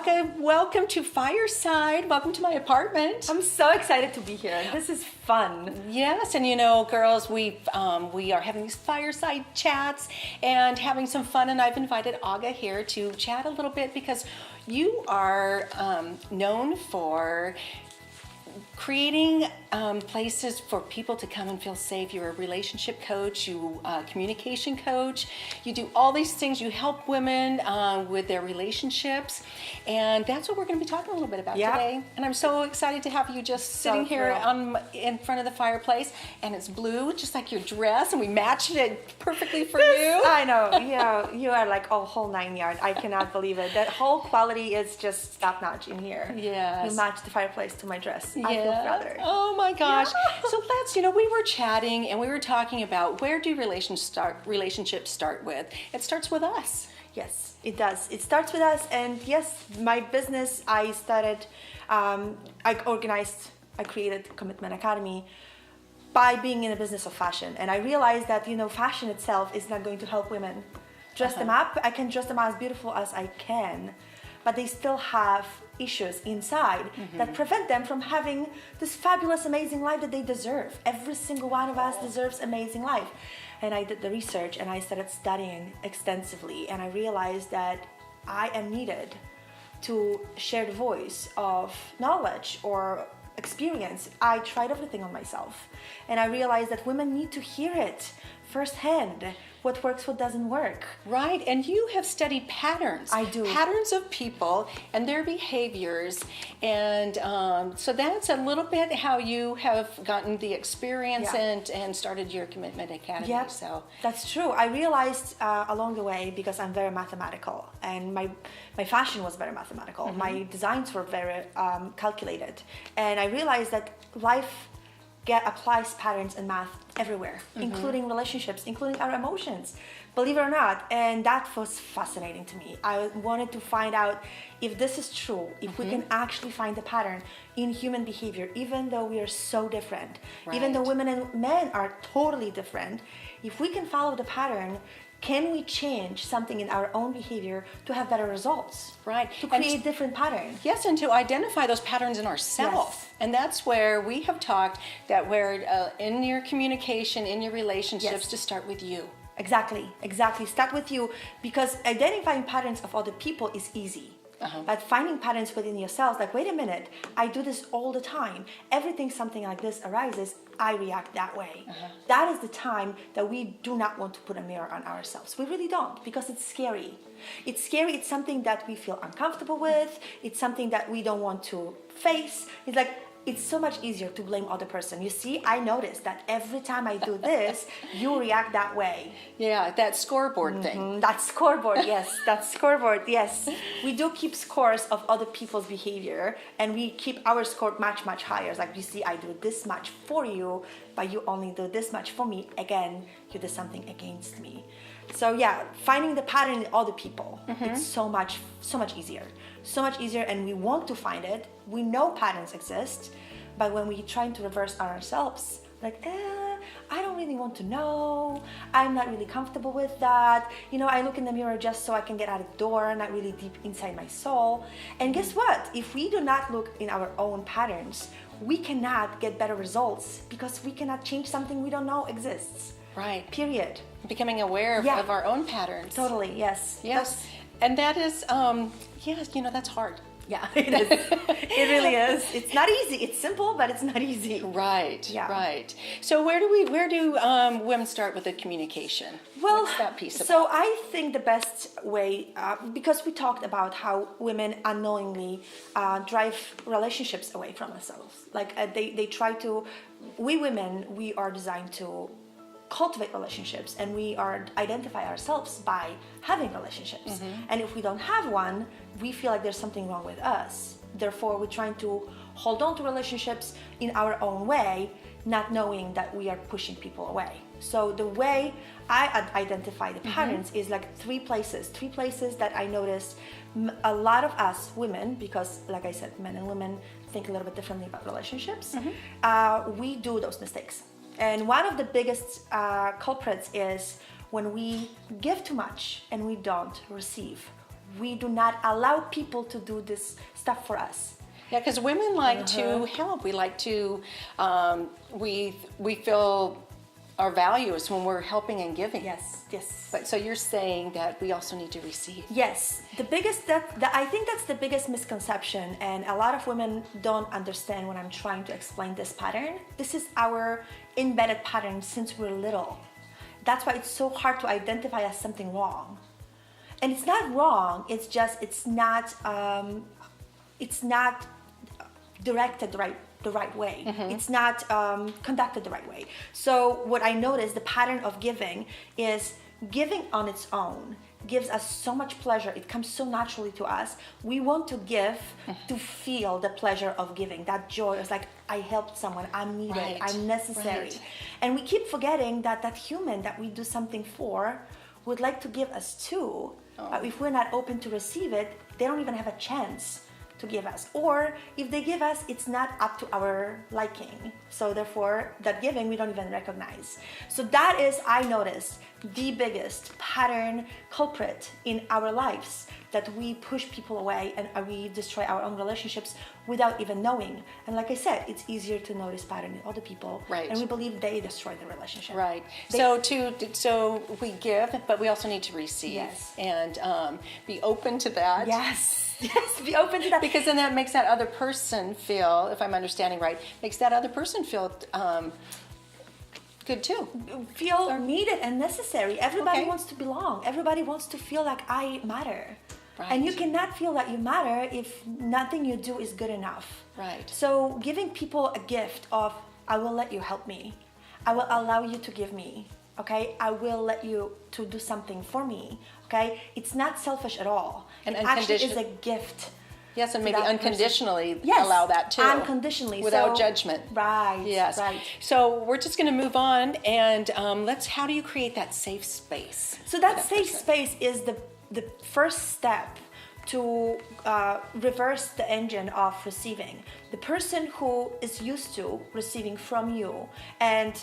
Aga, welcome to Fireside. Welcome to my apartment. I'm so excited to be here. This is fun. Yes, and you know, girls, we are having these fireside chats and having some fun, and I've invited Aga here to chat a little bit because you are known for creating places for people to come and feel safe. You're a relationship coach, you communication coach, you do all these things. You help women with their relationships, and that's what we're going to be talking a little bit about today. And I'm so excited to have you just sitting here in front of the fireplace, and it's blue, just like your dress, and we matched it perfectly for you. I know. Yeah, you are like a whole 9 yards. I cannot believe it. That whole quality is just top notch in here. Yes. You matched the fireplace to my dress. Yeah. I feel flattered. Oh my gosh. Yeah. So let's, we were chatting and we were talking about where do relationships start with? It starts with us. Yes, it does. It starts with us. And yes, my business, I started, I created Commitment Academy by being in the business of fashion. And I realized that, fashion itself is not going to help women dress them up. I can dress them as beautiful as I can, but they still have issues inside that prevent them from having this fabulous, amazing life that they deserve. Every single one of us deserves amazing life. And I did the research and I started studying extensively, and I realized that I am needed to share the voice of knowledge or experience. I tried everything on myself, and I realized that women need to hear it firsthand. What works, what doesn't work. Right, and you have studied patterns. I do. Patterns of people and their behaviors. And so that's a little bit how you have gotten the experience and started your Commitment Academy. Yeah, so that's true. I realized along the way, because I'm very mathematical, and my fashion was very mathematical. My designs were very calculated. And I realized that life applies patterns and math everywhere, including relationships, including our emotions, believe it or not. And that was fascinating to me. I wanted to find out if this is true, if we can actually find a pattern in human behavior, even though we are so different, even though women and men are totally different. If we can follow the pattern, can we change something in our own behavior to have better results? Right. To create different patterns. Yes, and to identify those patterns in ourselves. Yes. And that's where we have talked that where in your communication, in your relationships, to start with you. Exactly. Start with you, because identifying patterns of other people is easy. But finding patterns within yourselves, like, wait a minute, I do this all the time. Everything something like this arises, I react that way. That is the time that we do not want to put a mirror on ourselves. We really don't, because it's scary. It's scary. It's something that we feel uncomfortable with. It's something that we don't want to face. It's like, it's so much easier to blame other person. You see, I noticed that every time I do this, you react that way. Yeah, that scoreboard thing. That scoreboard, yes. That scoreboard, yes. We do keep scores of other people's behavior, and we keep our score much, much higher. It's like, you see, I do this much for you, but you only do this much for me. Again, you did something against me. So yeah, finding the pattern in other people, it's so much easier. So much easier, and we want to find it. We know patterns exist, but when we try to reverse on ourselves, like, I don't really want to know. I'm not really comfortable with that. I look in the mirror just so I can get out of the door, not really deep inside my soul. And guess what? If we do not look in our own patterns, we cannot get better results, because we cannot change something we don't know exists. Right. Period. Becoming aware of our own patterns. Totally, yes. Yes. And that is, that's hard. Yeah, it is. It really is. It's not easy. It's simple, but it's not easy. Right. Yeah. Right. So where do women start with the communication? Well, what's that piece about? So I think the best way, because we talked about how women unknowingly drive relationships away from themselves. Like they try to. We women, we are designed to cultivate relationships, and we are identify ourselves by having relationships. And if we don't have one, we feel like there's something wrong with us. Therefore, we're trying to hold on to relationships in our own way, not knowing that we are pushing people away. So the way I identify the patterns is like three places that I noticed a lot of us women, because like I said, men and women think a little bit differently about relationships, we do those mistakes. And one of the biggest culprits is when we give too much and we don't receive we do not allow people to do this stuff for us. Yeah, because women like to help. We like to, we feel our value is when we're helping and giving. Yes, yes. But so you're saying that we also need to receive. Yes, I think that's the biggest misconception, and a lot of women don't understand when I'm trying to explain this pattern. This is our embedded pattern since we're little. That's why it's so hard to identify as something wrong. And it's not wrong, it's just, it's not directed the right way. It's not conducted the right way. So what I noticed, the pattern of giving is giving on its own gives us so much pleasure. It comes so naturally to us. We want to give to feel the pleasure of giving, that joy. It's like, I helped someone, I'm needed, Right. I'm necessary. Right. And we keep forgetting that that human that we do something for would like to give us too. But if we're not open to receive it, they don't even have a chance to give us. Or if they give us, it's not up to our liking. So therefore, that giving we don't even recognize. So that is, I noticed, the biggest pattern culprit in our lives, that we push people away and we destroy our own relationships without even knowing. And like I said, it's easier to notice pattern in other people. Right. And we believe they destroy the relationship. Right. So we give, but we also need to receive. Yes. And be open to that. Yes. Yes, be open to that. Because then that makes that other person feel, if I'm understanding right, makes that other person feel good too. Feel needed and necessary. Everybody Okay. wants to belong. Everybody wants to feel like I matter. Right. And you cannot feel that you matter if nothing you do is good enough. Right. So giving people a gift of, I will let you help me. I will allow you to give me. Okay? I will let you to do something for me. Okay? It's not selfish at all. And it actually is uncondition- a gift. Yes, and to maybe that person. unconditionally Yes, allow that too. unconditionally. Without So- judgment. Right. Yes. Right. So we're just going to move on, and how do you create that safe space? So for that safe person? space is the first step to reverse the engine of receiving. The person who is used to receiving from you, and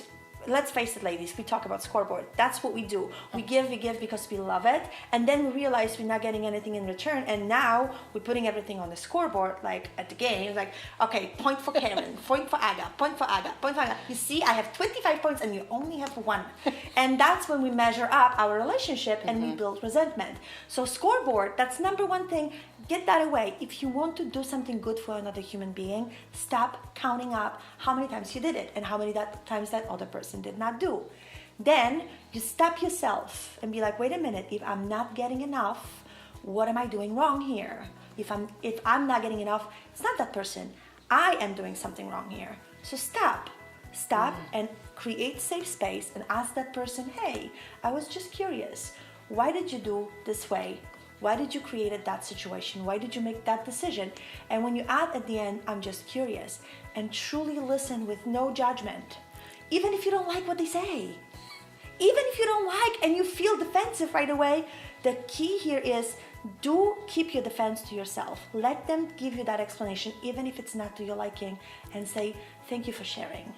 let's face it, ladies, we talk about scoreboard. That's what we do. We give because we love it, and then we realize we're not getting anything in return, and now we're putting everything on the scoreboard, like at the game, like, okay, point for Karen, point for Aga, point for Aga, point for Aga. You see, I have 25 points and you only have 1. And that's when we measure up our relationship and we build resentment. So scoreboard, that's number one thing. Get that away. If you want to do something good for another human being, stop counting up how many times you did it and how many times that other person did not do. Then you stop yourself and be like, wait a minute, if I'm not getting enough, what am I doing wrong here? If I'm not getting enough, it's not that person. I am doing something wrong here. So stop and create safe space and ask that person, hey, I was just curious. Why did you do this way? Why did you create that situation? Why did you make that decision? And when you add at the end, I'm just curious, and truly listen with no judgment, even if you don't like what they say, even if you don't like and you feel defensive right away, the key here is do keep your defense to yourself. Let them give you that explanation, even if it's not to your liking, and say, thank you for sharing.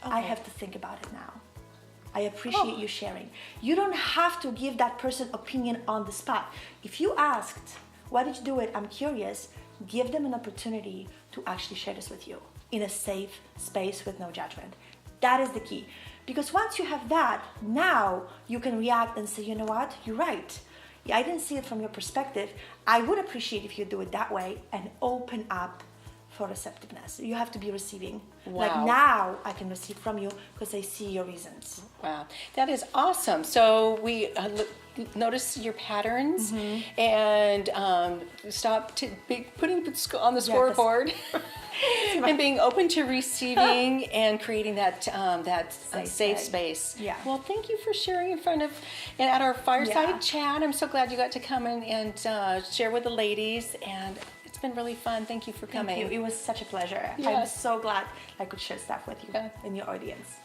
I have to think about it now. I appreciate you sharing. You don't have to give that person opinion on the spot. If you asked, why did you do it? I'm curious. Give them an opportunity to actually share this with you in a safe space with no judgment. That is the key. Because once you have that, now you can react and say, you know what? You're right. Yeah, I didn't see it from your perspective. I would appreciate if you do it that way, and open up for receptiveness. You have to be receiving. Wow. Like, now I can receive from you because I see your reasons. Wow, that is awesome. So we notice your patterns and stop putting on the scoreboard and being open to receiving and creating that safe space. Yeah. Well, thank you for sharing in front of and at our fireside chat. I'm so glad you got to come in and share with the ladies, and it's been really fun. Thank you for coming. Thank you. It was such a pleasure. I'm Yes. so glad I could share stuff with you and your audience.